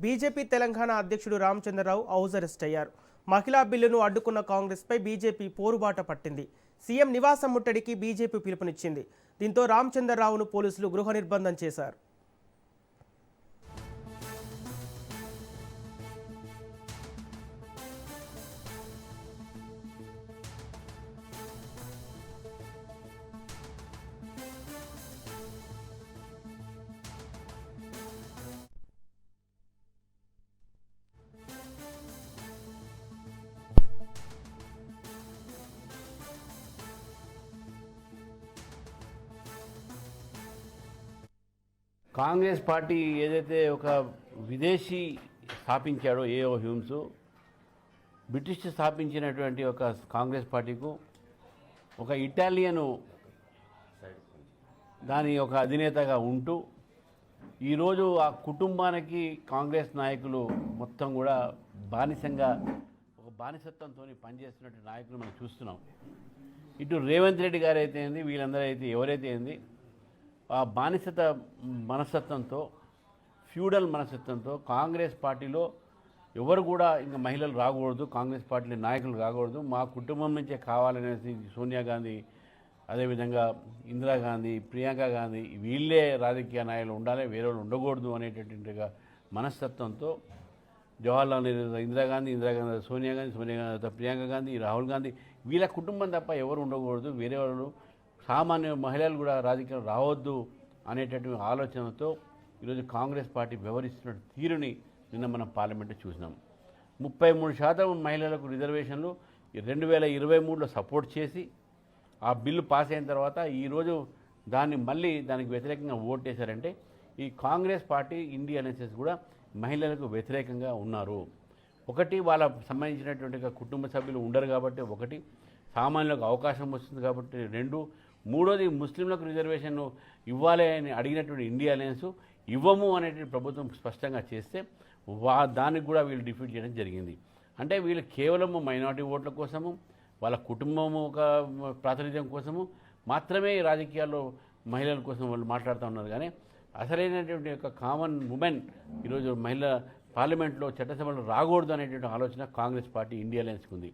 BJP Telangana అధ్యక్షుడు Ramachandra Rao house arrest అయ్యారు. మహిళా బిల్లును అడ్డుకున్న కాంగ్రెస్పై బీజేపీ పోరుబాట పట్టింది. సీఎం నివాసం ముట్టడికి బీజేపీ పిలుపునిచ్చింది. దీంతో రామచంద్రరావును పోలీసులు గృహ నిర్బంధం చేశారు. కాంగ్రెస్ పార్టీ ఏదైతే ఒక విదేశీ స్థాపించాడో ఏఓ హ్యూమ్స్, బ్రిటిష్ స్థాపించినటువంటి ఒక కాంగ్రెస్ పార్టీకు ఒక ఇటాలియను దాని ఒక అధినేతగా ఉంటూ ఈరోజు ఆ కుటుంబానికి కాంగ్రెస్ నాయకులు మొత్తం కూడా బానిసంగా ఒక బానిసత్వంతో పనిచేస్తున్నట్టు నాయకులు మనం చూస్తున్నాం. ఇటు రేవంత్ రెడ్డి గారు అయితే ఏంది, వీళ్ళందరూ అయితే ఎవరైతే ఏంది, ఆ బానిసత మనస్తత్వంతో, ఫ్యూడల్ మనస్తత్వంతో కాంగ్రెస్ పార్టీలో ఎవరు కూడా ఇంకా మహిళలు రాకూడదు, కాంగ్రెస్ పార్టీలో నాయకులు రాకూడదు, మా కుటుంబం నుంచే కావాలనేసి సోనియా గాంధీ, అదేవిధంగా ఇందిరాగాంధీ, ప్రియాంక గాంధీ వీళ్ళే రాజకీయ నాయకులు ఉండాలి, వేరే వాళ్ళు ఉండకూడదు అనేటటువంటిగా మనస్తత్వంతో జవహర్లాల్ నెహ్రూ, ఇందిరాగాంధీ, సోనియా గాంధీ, ప్రియాంక గాంధీ, రాహుల్ గాంధీ వీళ్ళ కుటుంబం తప్ప ఎవరు ఉండకూడదు, వేరే వాళ్ళు సామాన్య మహిళలు కూడా రాజకీయాలు రావద్దు అనేటటువంటి ఆలోచనతో ఈరోజు కాంగ్రెస్ పార్టీ వ్యవహరిస్తున్న తీరుని నిన్న మనం పార్లమెంట్లో చూసినాం. 33% మహిళలకు రిజర్వేషన్లు 2023లో సపోర్ట్ చేసి ఆ బిల్లు పాస్ అయిన తర్వాత ఈరోజు దానికి వ్యతిరేకంగా ఓటేశారంటే ఈ కాంగ్రెస్ పార్టీ ఇండియా ఎన్ఎస్ఎస్ కూడా మహిళలకు వ్యతిరేకంగా ఉన్నారు. ఒకటి వాళ్ళ సంబంధించినటువంటి కుటుంబ సభ్యులు ఉండరు కాబట్టి, ఒకటి సామాన్యులకు అవకాశం వస్తుంది కాబట్టి, రెండు మూడోది ముస్లింలకు రిజర్వేషన్ ఇవ్వాలి అని అడిగినటువంటి ఇండియా అలయన్స్ ఇవ్వము అనేటువంటి ప్రభుత్వం స్పష్టంగా చేస్తే దానికి కూడా వీళ్ళు డిఫీట్ చేయడం జరిగింది. అంటే వీళ్ళు కేవలము మైనారిటీ ఓట్ల కోసము, వాళ్ళ కుటుంబము ఒక ప్రాతినిధ్యం కోసము మాత్రమే ఈ రాజకీయాల్లో మహిళల కోసం వాళ్ళు మాట్లాడుతూ ఉన్నారు. కానీ అసలైనటువంటి ఒక కామన్ ఉమెన్ ఈరోజు మహిళ పార్లమెంట్లో చట్టసభలో రాకూడదు అనేటువంటి ఆలోచన కాంగ్రెస్ పార్టీ ఇండియా అలయన్స్కి ఉంది.